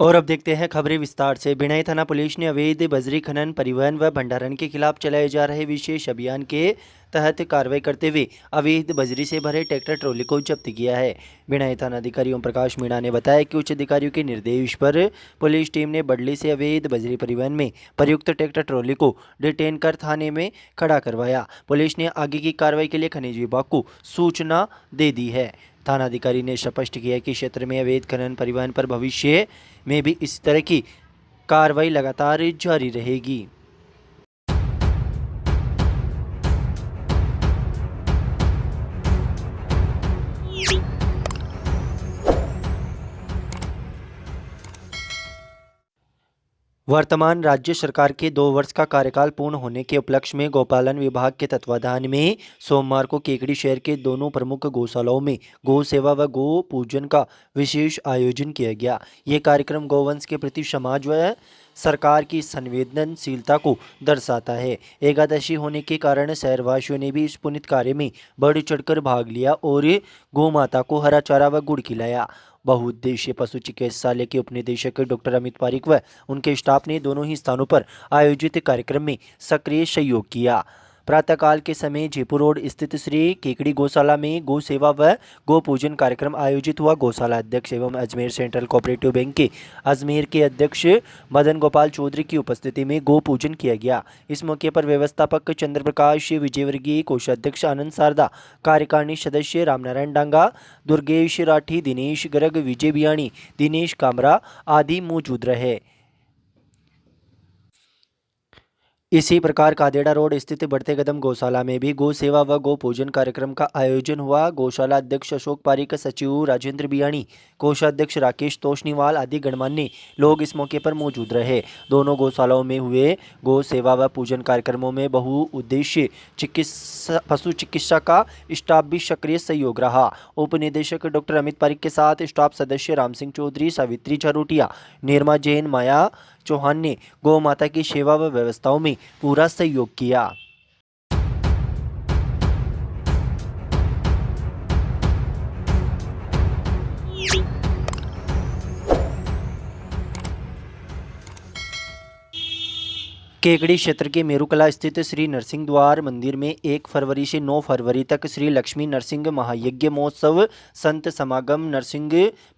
और अब देखते हैं खबरें विस्तार से। भिलाई थाना पुलिस ने अवैध बजरी खनन, परिवहन व भंडारण के खिलाफ चलाए जा रहे विशेष अभियान के तहत कार्रवाई करते हुए अवैध बजरी से भरे ट्रैक्टर ट्रॉली को जब्त किया है। भिलाई थाना अधिकारी ओम प्रकाश मीणा ने बताया कि उच्च अधिकारियों के निर्देश पर पुलिस टीम ने बडली से अवैध बजरी परिवहन में प्रयुक्त ट्रैक्टर ट्रॉली को डिटेन कर थाने में खड़ा करवाया। पुलिस ने आगे की कार्रवाई के लिए खनिज विभाग को सूचना दे दी है। थानाधिकारी ने स्पष्ट किया कि क्षेत्र में अवैध खनन, परिवहन पर भविष्य में भी इस तरह की कार्रवाई लगातार जारी रहेगी। वर्तमान राज्य सरकार के 2 वर्ष का कार्यकाल पूर्ण होने के उपलक्ष्य में गौपालन विभाग के तत्वाधान में सोमवार को केकड़ी शहर के दोनों प्रमुख गौशालाओं में गौ सेवा व गौ पूजन का विशेष आयोजन किया गया। ये कार्यक्रम गौवंश के प्रति समाज व सरकार की संवेदनशीलता को दर्शाता है। एकादशी होने के कारण शहरवासियों ने भी इस पुनित कार्य में बढ़ चढ़कर भाग लिया और गौ माता को हरा चारा व गुड़ खिलाया। बहुउद्देशीय पशु चिकित्सालय के उपनिदेशक डॉक्टर अमित पारिक व उनके स्टाफ ने दोनों ही स्थानों पर आयोजित कार्यक्रम में सक्रिय सहयोग किया। प्रातःकाल के समय जयपुर रोड स्थित श्री केकड़ी गौशाला में गौ सेवा व गौ पूजन कार्यक्रम आयोजित हुआ। गौशाला अध्यक्ष एवं अजमेर सेंट्रल कोऑपरेटिव बैंक के अजमेर के अध्यक्ष मदन गोपाल चौधरी की उपस्थिति में गौ पूजन किया गया। इस मौके पर व्यवस्थापक चंद्र प्रकाश विजयवर्गीय, कोषाध्यक्ष आनंद शारदा, कार्यकारिणी सदस्य रामनारायण डांगा, दुर्गेश राठी, दिनेश गर्ग, विजय बियाणी, दिनेश कामरा आदि मौजूद रहे। इसी प्रकार कादेड़ा रोड स्थित बढ़ते कदम गौशाला में भी गौ सेवा व गौ पूजन कार्यक्रम का आयोजन हुआ। गौशाला अध्यक्ष अशोक पारिक, सचिव राजेंद्र बियाणी, कोषाध्यक्ष राकेश तोषनीवाल आदि गणमान्य लोग इस मौके पर मौजूद रहे। दोनों गौशालाओं में हुए गौ सेवा व पूजन कार्यक्रमों में बहुउद्देशीय पशु चिकित्सा का स्टाफ भी सक्रिय सहयोग रहा। उप निदेशक डॉक्टर अमित पारिक के साथ स्टाफ सदस्य राम सिंह चौधरी, सावित्री झरोटिया, निर्मा जैन, माया चौहान ने गौ माता की सेवा व व्यवस्थाओं में पूरा सहयोग किया। केकड़ी क्षेत्र के मेरुकला स्थित श्री नरसिंह द्वार मंदिर में 1 फरवरी से 9 फरवरी तक श्री लक्ष्मी नरसिंह महायज्ञ महोत्सव, संत समागम, नरसिंह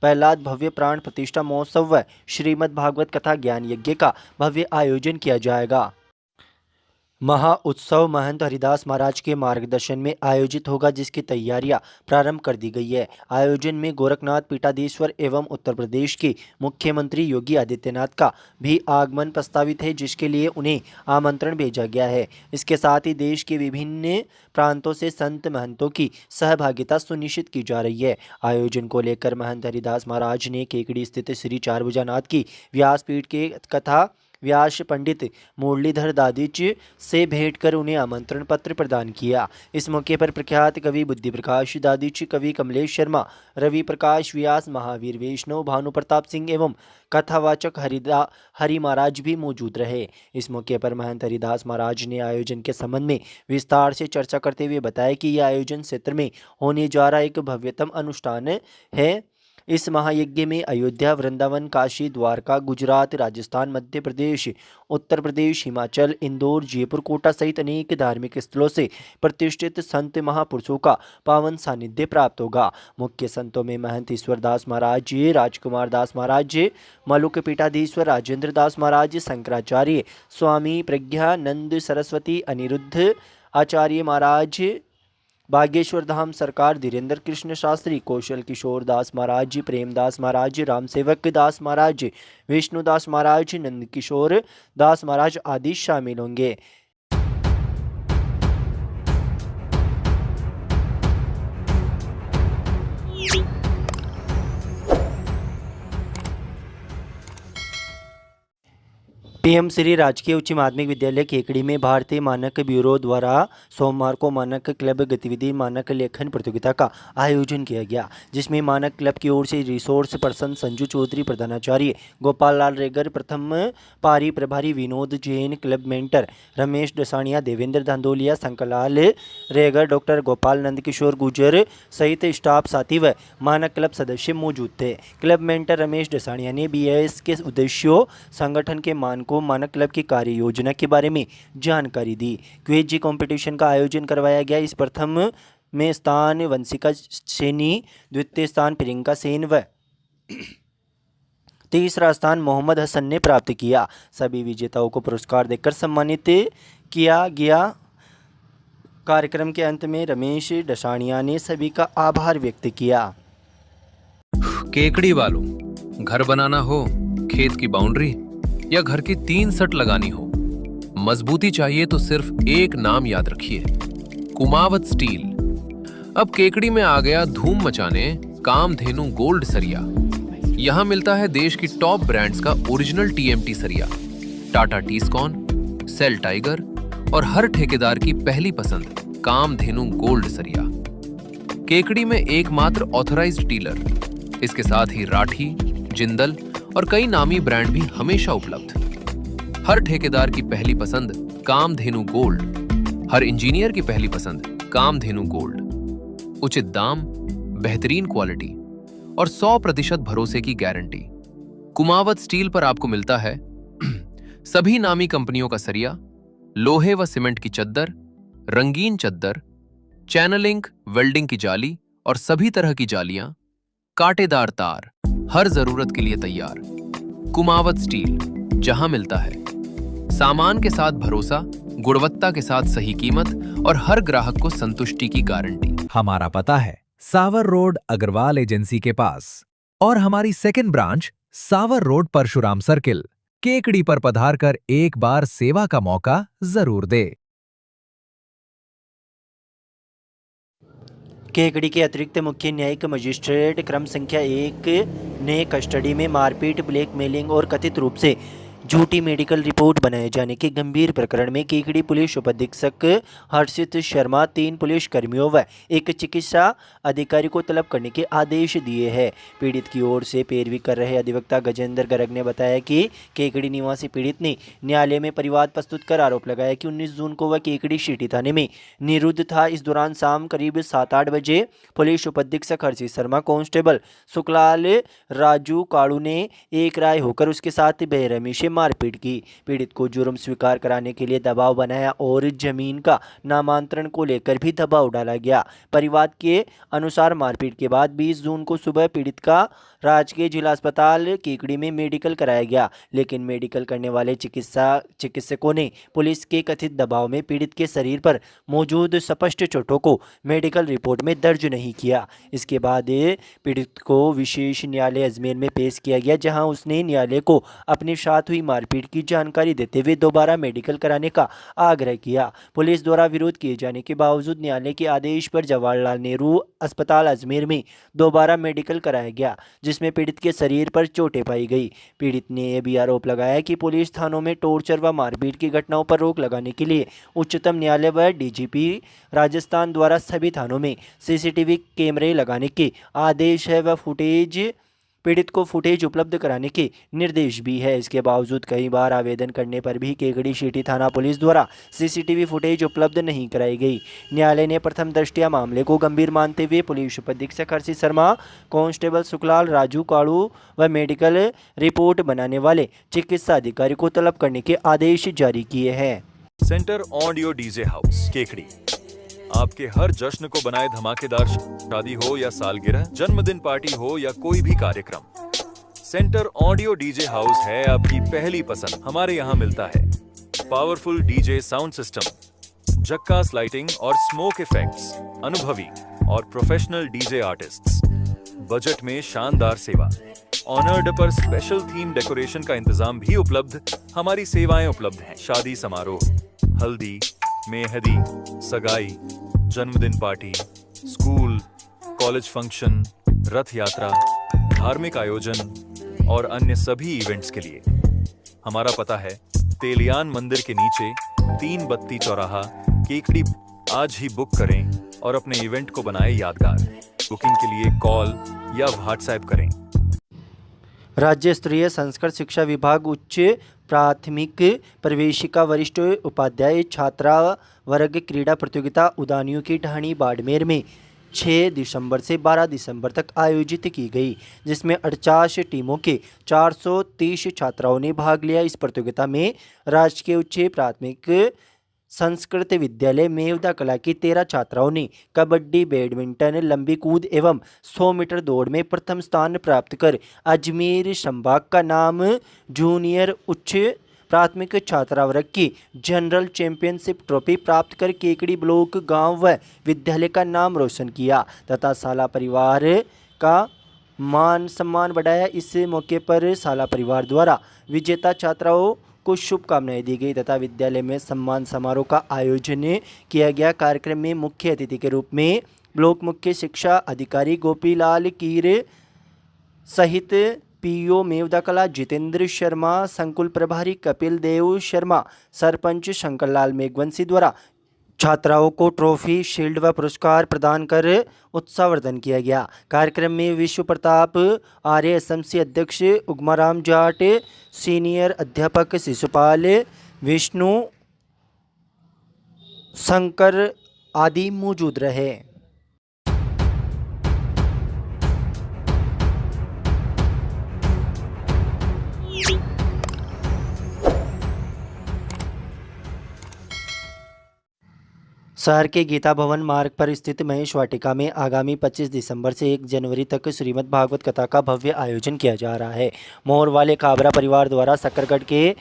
प्रहलाद भव्य प्राण प्रतिष्ठा महोत्सव व श्रीमद् भागवत कथा ज्ञान यज्ञ का भव्य आयोजन किया जाएगा। महाउत्सव महंत हरिदास महाराज के मार्गदर्शन में आयोजित होगा, जिसकी तैयारियां प्रारंभ कर दी गई है। आयोजन में गोरखनाथ पीठाधीश्वर एवं उत्तर प्रदेश के मुख्यमंत्री योगी आदित्यनाथ का भी आगमन प्रस्तावित है, जिसके लिए उन्हें आमंत्रण भेजा गया है। इसके साथ ही देश के विभिन्न प्रांतों से संत महंतों की सहभागिता सुनिश्चित की जा रही है। आयोजन को लेकर महंत हरिदास महाराज ने केकड़ी स्थित श्री चारभुजानाथ की व्यासपीठ के कथा व्यास पंडित मुरलीधर दादिच से भेंट कर उन्हें आमंत्रण पत्र प्रदान किया। इस मौके पर प्रख्यात कवि बुद्धि प्रकाश दादिच, कवि कमलेश शर्मा, रवि प्रकाश व्यास, महावीर वैष्णव, भानु प्रताप सिंह एवं कथावाचक हरि महाराज भी मौजूद रहे। इस मौके पर महंत हरिदास महाराज ने आयोजन के संबंध में विस्तार से चर्चा करते हुए बताया कि यह आयोजन क्षेत्र में होने जा रहा एक भव्यतम अनुष्ठान है। इस महायज्ञ में अयोध्या, वृंदावन, काशी, द्वारका, गुजरात, राजस्थान, मध्य प्रदेश, उत्तर प्रदेश, हिमाचल, इंदौर, जयपुर, कोटा सहित अनेक धार्मिक स्थलों से प्रतिष्ठित संत महापुरुषों का पावन सानिध्य प्राप्त होगा। मुख्य संतों में महंत ईश्वरदास महाराज, राजकुमार दास महाराज, मलुक पीठाधीश्वर राजेंद्र दास महाराज, शंकराचार्य, स्वामी प्रज्ञानंद सरस्वती, अनिरुद्ध आचार्य महाराज, बागेश्वर धाम सरकार, धीरेन्द्र कृष्ण शास्त्री, कौशल किशोर दास महाराज, प्रेमदास महाराज, रामसेवक दास महाराज, विष्णुदास महाराज, नंद किशोर दास महाराज आदि शामिल होंगे। पीएम श्री राजकीय उच्च माध्यमिक विद्यालय केकड़ी में भारतीय मानक ब्यूरो द्वारा सोमवार को मानक क्लब गतिविधि मानक लेखन प्रतियोगिता का आयोजन किया गया, जिसमें मानक क्लब की ओर से रिसोर्स पर्सन संजू चौधरी, प्रधानाचार्य गोपाल लाल रेगर, प्रथम पारी प्रभारी Vinod Jain, club mentor Ramesh Dasaniya, Devendra Dhandholiya, Shankarlal Regar, doctor Gopal Nand Kishore Gujar सहित स्टाफ साथी व मानक क्लब सदस्य मौजूद थे। क्लब मेंटर रमेश डसानिया ने BIS के उद्देश्यों, संगठन के मानकों, मानक क्लब की कार्य योजना के बारे में जानकारी दी। क्विज कंपटीशन का आयोजन करवाया गया। इस प्रथम में स्थान वंशिका सैनी, द्वितीय स्थान प्रियंका सेन व तीसरा स्थान मोहम्मद हसन ने प्राप्त किया। सभी विजेताओं को पुरस्कार देकर सम्मानित किया गया। कार्यक्रम के अंत में रमेश डसानिया ने सभी का आभार व्यक्त किया। केकड़ी वालों, घर बनाना हो, खेत की बाउंड्री या घर की 3 सट लगानी हो, मजबूती चाहिए तो सिर्फ एक नाम याद रखिए, कुमावत स्टील। अब केकड़ी में आ गया धूम मचाने कामधेनु गोल्ड सरिया। यहाँ मिलता है देश की टॉप ब्रांड्स का ओरिजिनल TMT सरिया, टाटा टीस्कॉन, सेल टाइगर और हर ठेकेदार की पहली पसंद कामधेनु गोल्ड सरिया। केकड़ी में एकमात्र ऑथराइज्ड डीलर। इसके साथ ही राठी, जिंदल और कई नामी ब्रांड भी हमेशा उपलब्ध। हर ठेकेदार की पहली पसंद कामधेनु गोल्ड, हर इंजीनियर की पहली पसंद कामधेनु गोल्ड। उचित दाम, बेहतरीन क्वालिटी और 100% भरोसे की गारंटी। कुमावत स्टील पर आपको मिलता है सभी नामी कंपनियों का सरिया, लोहे व सीमेंट की चद्दर, रंगीन चद्दर, चैनलिंग, वेल्डिंग की जाली और सभी तरह की जालियां, कांटेदार तार, हर जरूरत के लिए तैयार। कुमावत स्टील, जहां मिलता है सामान के साथ भरोसा, गुणवत्ता के साथ सही कीमत और हर ग्राहक को संतुष्टि की गारंटी। हमारा पता है सावर रोड अग्रवाल एजेंसी के पास और हमारी सेकंड ब्रांच सावर रोड परशुराम सर्किल। केकड़ी पर पधार कर एक बार सेवा का मौका जरूर दे। केकड़ी के अतिरिक्त मुख्य न्यायिक मजिस्ट्रेट क्रम संख्या 1 ने कस्टडी में मारपीट, ब्लैकमेलिंग और कथित रूप से झूठी मेडिकल रिपोर्ट बनाए जाने के गंभीर प्रकरण में केकड़ी पुलिस उपाधीक्षक हर्षित शर्मा, 3 पुलिस कर्मियों व एक चिकित्सा अधिकारी को तलब करने के आदेश दिए हैं। पीड़ित की ओर से पैरवी कर रहे अधिवक्ता गजेंद्र गर्ग ने बताया कि केकड़ी निवासी पीड़ित ने न्यायालय में परिवाद प्रस्तुत कर आरोप लगाया कि 19 जून को वह केकड़ी सिटी थाने में निरुद्ध था। इस दौरान शाम करीब 7-8 बजे पुलिस उपाधीक्षक हर्षित शर्मा, कांस्टेबल सुखलाल राजू काड़ू ने एक राय होकर उसके साथ बेरहमी से मारपीट की। पीड़ित को जुर्म स्वीकार कराने के लिए दबाव बनाया और जमीन का नामांतरण को लेकर भी दबाव डाला गया। परिवाद के अनुसार मारपीट के बाद 20 जून को सुबह पीड़ित का राजकीय जिला अस्पताल केकड़ी में मेडिकल कराया गया, लेकिन मेडिकल करने वाले चिकित्सकों ने पुलिस के कथित दबाव में पीड़ित के शरीर पर मौजूद स्पष्ट चोटों को मेडिकल रिपोर्ट में दर्ज नहीं किया। इसके बाद पीड़ित को विशेष न्यायालय अजमेर में पेश किया गया, जहां उसने न्यायालय को अपने साथ हुई मारपीट की जानकारी देते हुए दोबारा मेडिकल कराने का आग्रह किया। पुलिस द्वारा विरोध किए जाने के बावजूद न्यायालय के आदेश पर जवाहरलाल नेहरू अस्पताल अजमेर में दोबारा मेडिकल कराया गया, जिसमें पीड़ित के शरीर पर चोटें पाई गई। पीड़ित ने यह भी आरोप लगाया कि पुलिस थानों में टॉर्चर व मारपीट की घटनाओं पर रोक लगाने के लिए उच्चतम न्यायालय व DGP राजस्थान द्वारा सभी थानों में CCTV कैमरे लगाने के आदेश है व पीड़ित को फुटेज उपलब्ध कराने के निर्देश भी है। इसके बावजूद कई बार आवेदन करने पर भी केकड़ी सिटी थाना पुलिस द्वारा CCTV फुटेज उपलब्ध नहीं कराई गई। न्यायालय ने प्रथम दृष्टया मामले को गंभीर मानते हुए पुलिस उपाधीक्षक हर्षित शर्मा, कांस्टेबल सुखलाल राजू काड़ू व मेडिकल रिपोर्ट बनाने वाले चिकित्सा अधिकारी को तलब करने के आदेश जारी किए हैं। Centre audio DJ house Kekri आपके हर जश्न को बनाए धमाकेदार। शादी हो या सालगिरह, जन्मदिन पार्टी हो या कोई भी कार्यक्रम, सेंटर ऑडियो डीजे हाउस है आपकी पहली पसंद। हमारे यहाँ मिलता है पावरफुल डीजे साउंड सिस्टम, झक्कास लाइटिंग और स्मोक इफेक्ट्स, अनुभवी और प्रोफेशनल डीजे आर्टिस्ट्स, बजट में शानदार सेवा, ऑनर्ड पर स्पेशल थीम डेकोरेशन का इंतजाम भी उपलब्ध। हमारी सेवाएं उपलब्ध हैं शादी समारोह, हल्दी, मेहंदी, सगाई, जन्मदिन पार्टी, स्कूल, कॉलेज फंक्शन, रथ यात्रा, धार्मिक आयोजन और अन्य सभी इवेंट्स के लिए। हमारा पता है तेलियान मंदिर के नीचे 3 बत्ती चौराहा केकड़ी। आज ही बुक करें और अपने इवेंट को बनाए यादगार। बुकिंग के लिए कॉल या व्हाट्सएप करें। राज्य स्तरीय संस्कृत शिक्षा विभाग उच्च प्राथमिक प्रवेशिका वरिष्ठ उपाध्याय छात्रा वर्ग क्रीड़ा प्रतियोगिता उदानियों की ढाणी बाड़मेर में 6 दिसंबर से 12 दिसंबर तक आयोजित की गई, जिसमें 48 टीमों के 430 छात्राओं ने भाग लिया। इस प्रतियोगिता में राजकीय उच्च प्राथमिक संस्कृत विद्यालय मेवदा कला की 13 छात्राओं ने कबड्डी, बैडमिंटन, लंबी कूद एवं 100 मीटर दौड़ में प्रथम स्थान प्राप्त कर अजमेर संभाग का नाम जूनियर उच्च प्राथमिक छात्रा वर्ग की जनरल चैंपियनशिप ट्रॉफी प्राप्त कर केकड़ी ब्लॉक गांव व विद्यालय का नाम रोशन किया तथा साला परिवार का मान सम्मान बढ़ाया। इस मौके पर साला परिवार द्वारा विजेता छात्राओं को शुभकामनाएं दी गई तथा विद्यालय में सम्मान समारोह का आयोजन किया गया। कार्यक्रम में मुख्य अतिथि के रूप में ब्लॉक मुख्य शिक्षा अधिकारी गोपीलाल कीर सहित पीओ मेवदा कला जितेंद्र शर्मा, संकुल प्रभारी कपिल देव शर्मा, सरपंच शंकरलाल मेघवंशी द्वारा छात्राओं को ट्रॉफी, शील्ड व पुरस्कार प्रदान कर उत्साहवर्धन किया गया। कार्यक्रम में विश्व प्रताप आर्य एसएमसी अध्यक्ष उग्माराम जाट, सीनियर अध्यापक शिशुपाल, विष्णु शंकर आदि मौजूद रहे। शहर के गीता भवन मार्ग पर स्थित महेश वाटिका में आगामी 25 दिसंबर से 1 जनवरी तक श्रीमद् भागवत कथा का भव्य आयोजन किया जा रहा है। मोहर वाले काबरा परिवार द्वारा सकरगढ़ के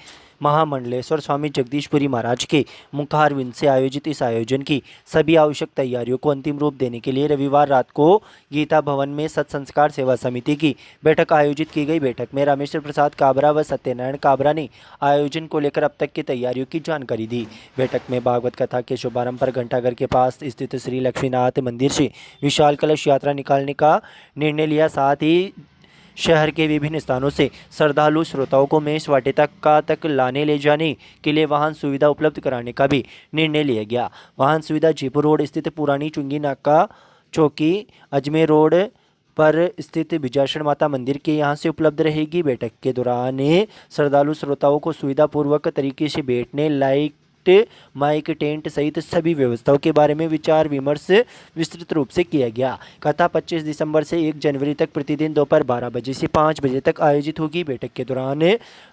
महामंडलेश्वर स्वामी जगदीशपुरी महाराज के मुखारविंद से आयोजित इस आयोजन की सभी आवश्यक तैयारियों को अंतिम रूप देने के लिए रविवार रात को गीता भवन में सत्संस्कार सेवा समिति की बैठक आयोजित की गई। बैठक में रामेश्वर प्रसाद काबरा व सत्यनारायण काबरा ने आयोजन को लेकर अब तक की तैयारियों की जानकारी दी। बैठक में भागवत कथा के शुभारंभ पर घंटाघर के पास स्थित श्री लक्ष्मीनाथ मंदिर से विशाल कलश यात्रा निकालने का निर्णय लिया। साथ ही शहर के विभिन्न स्थानों से श्रद्धालु श्रोताओं को महेश वाटिका तक लाने ले जाने के लिए वाहन सुविधा उपलब्ध कराने का भी निर्णय लिया गया। वाहन सुविधा जयपुर रोड स्थित पुरानी चुंगी नाका चौकी, अजमेर रोड पर स्थित विजयाशण माता मंदिर के यहां से उपलब्ध रहेगी। बैठक के दौरान श्रद्धालु श्रोताओं को सुविधापूर्वक तरीके से बैठने, लाइट, माइक, टेंट सहित सभी व्यवस्थाओं के बारे में विचार विमर्श विस्तृत रूप से किया गया। कथा 25 दिसंबर से 1 जनवरी तक प्रतिदिन दोपहर 12 बजे से 5 बजे तक आयोजित होगी। बैठक के दौरान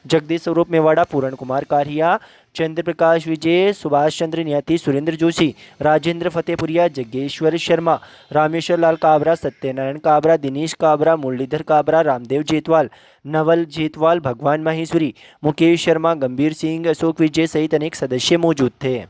जगदीश स्वरूप मेवाड़ा, पूर्ण कुमार कारिया, चंद्र प्रकाश विजय, सुभाष चंद्र नियति, सुरेंद्र जोशी, राजेंद्र फतेहपुरिया, जग्गेश्वर शर्मा, रामेश्वर लाल काबरा, सत्यनारायण काबरा, दिनेश काबरा, मुरलीधर काबरा, रामदेव जेतवाल, नवल जेतवाल, भगवान माहेश्वरी, मुकेश शर्मा, गंभीर सिंह, अशोक विजय सहित अनेक सदस्य मौजूद थे।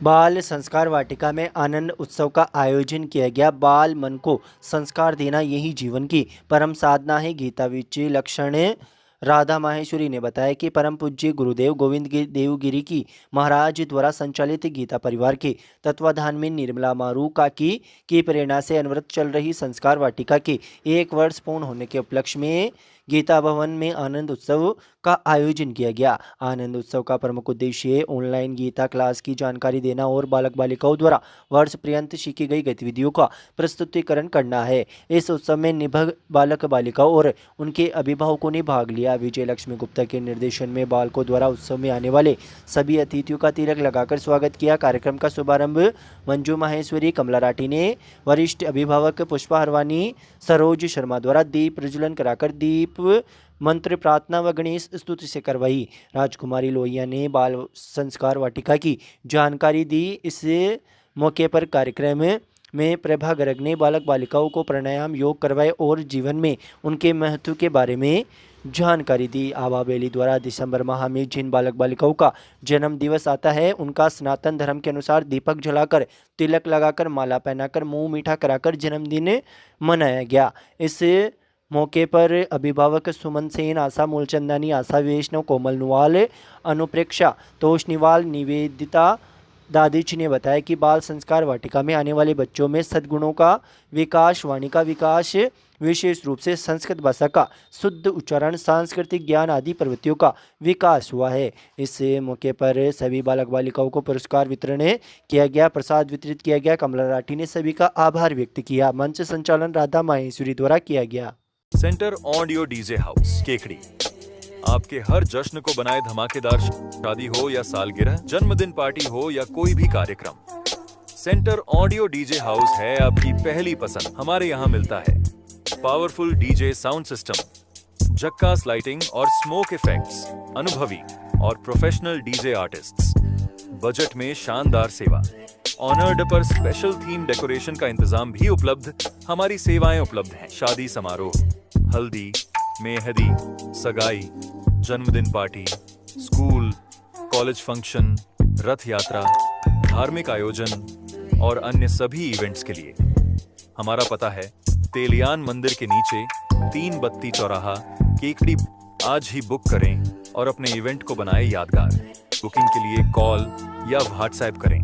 बाल संस्कार वाटिका में आनंद उत्सव का आयोजन किया गया। बाल मन को संस्कार देना यही जीवन की परम साधना है। गीता विच लक्षण राधा माहेश्वरी ने बताया कि परम पूज्य गुरुदेव गोविंद देवगिरी की महाराज द्वारा संचालित गीता परिवार के तत्वाधान में निर्मला मारू काकी की प्रेरणा से अनवरत चल रही संस्कार वाटिका के 1 वर्ष पूर्ण होने के उपलक्ष्य में गीता भवन में आनंद उत्सव का आयोजन किया गया। आनंद उत्सव का प्रमुख उद्देश्य ऑनलाइन गीता क्लास की जानकारी देना और बालक बालिकाओं द्वारा वर्ष पर्यंत सीखी गई गतिविधियों का प्रस्तुतिकरण करना है। इस उत्सव में निभग बालक बालिकाओं और उनके अभिभावकों ने भाग लिया। विजय लक्ष्मी गुप्ता के निर्देशन में बालकों द्वारा उत्सव में आने वाले सभी अतिथियों का तिलक लगाकर स्वागत किया। कार्यक्रम का शुभारंभ मंजू माहेश्वरी, कमला राठी ने वरिष्ठ अभिभावक पुष्पा हरवानी, सरोज शर्मा द्वारा दीप प्रज्वलन कराकर दीप मंत्र प्रार्थना व गणेश स्तुति से करवाई। राजकुमारी लोहिया ने बाल संस्कार वाटिका की जानकारी दी। इस मौके पर कार्यक्रम में प्रभा गर्ग ने बालक बालिकाओं को प्राणायाम, योग करवाए और जीवन में उनके महत्व के बारे में जानकारी दी। आभा बेली द्वारा दिसंबर माह में जिन बालक बालिकाओं का जन्म दिवस आता है उनका सनातन धर्म के अनुसार दीपक जलाकर, तिलक लगाकर, माला पहनाकर, मुंह मीठा कराकर जन्मदिन मनाया गया। इस मौके पर अभिभावक सुमन सेन, आशा मूलचंदानी, आशा वैष्णव, कोमल नुवाल, अनुप्रेक्षा तोषनीवाल, निवेदिता दादीजी ने बताया कि बाल संस्कार वाटिका में आने वाले बच्चों में सद्गुणों का विकास, वाणी का विकास, विशेष रूप से संस्कृत भाषा का शुद्ध उच्चारण, सांस्कृतिक ज्ञान आदि प्रवृत्तियों का विकास हुआ है। इस मौके पर सभी बालक बालिकाओं को पुरस्कार वितरण किया गया, प्रसाद वितरित किया गया। कमला राठी ने सभी का आभार व्यक्त किया। मंच संचालन राधा माहेश्वरी द्वारा किया गया। Centre audio DJ house Kekri आपके हर जश्न को बनाए धमाकेदार, शादी हो या सालगिरह, जन्मदिन पार्टी हो या कोई भी कार्यक्रम, सेंटर ऑडियो डीजे हाउस है आपकी पहली पसंद। हमारे यहाँ मिलता है पावरफुल डीजे साउंड सिस्टम, झक्कास लाइटिंग और स्मोक इफेक्ट्स, अनुभवी और प्रोफेशनल डीजे आर्टिस्ट्स, बजट में शानदार सेवा, ऑनर्ड पर स्पेशल थीम डेकोरेशन का इंतजाम भी उपलब्ध। हमारी सेवाएं उपलब्ध हैं शादी समारोह, हल्दी, मेहंदी, सगाई, जन्मदिन पार्टी, स्कूल, कॉलेज फंक्शन, रथ यात्रा, धार्मिक आयोजन और अन्य सभी इवेंट्स के लिए। हमारा पता है तेलियान मंदिर के नीचे 3 बत्ती चौराहा, केकड़ी। आज ही बुक करें और अपने इवेंट को बनाएं यादगार। बुकिंग के लिए कॉल या व्हाट्सएप करें